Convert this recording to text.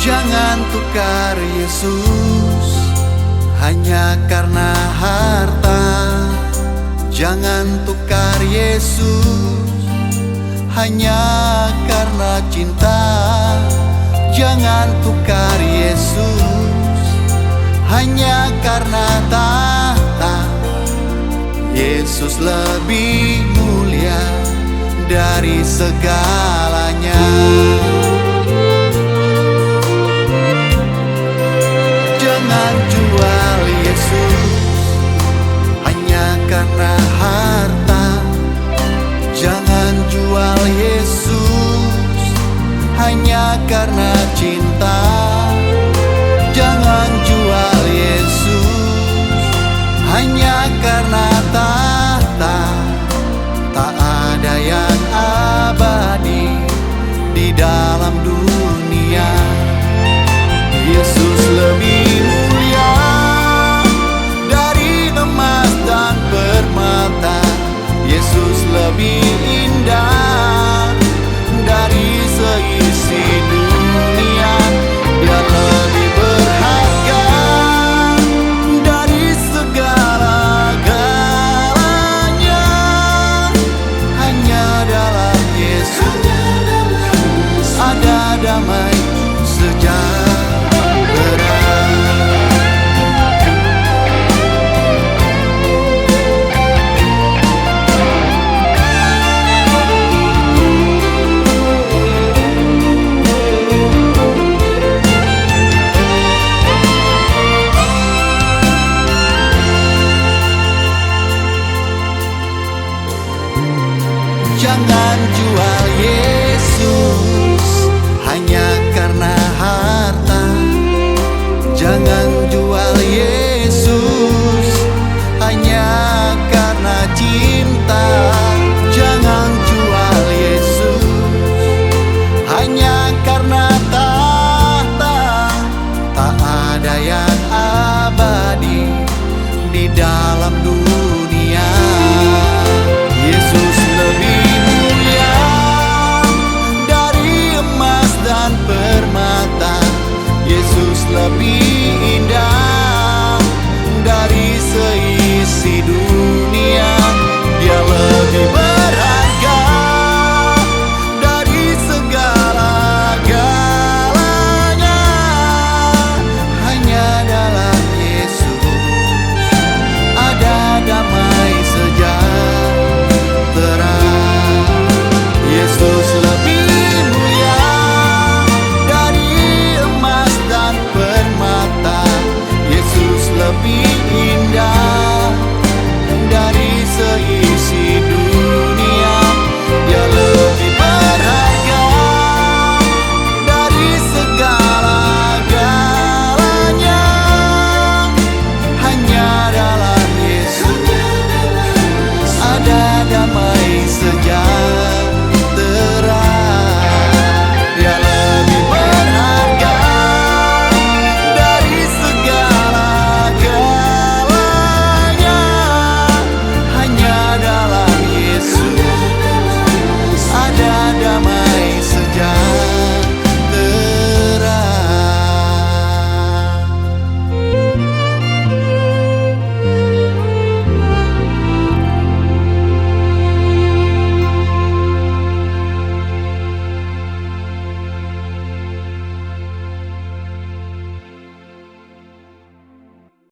Jangan tukar Yesus hanya karena harta. Jangan tukar Yesus hanya karena cinta. Jangan tukar Yesus hanya karena tahta. Yesus lebih mulia dari segalanya. Jangan jual Yesus hanya karena harta. Jangan jual Yesus hanya karena cinta. Jangan jual Yesus hanya karena tahta. Tak ada yang abadi di dalam dunia. Yesus lebih mulia dari emas dan permata. Yesus lebih indah dari seisi dunia. Dia lebih berharga dari segala-galanya. Hanya dalam Yesus ada damai sejahtera. Jangan jual Yesus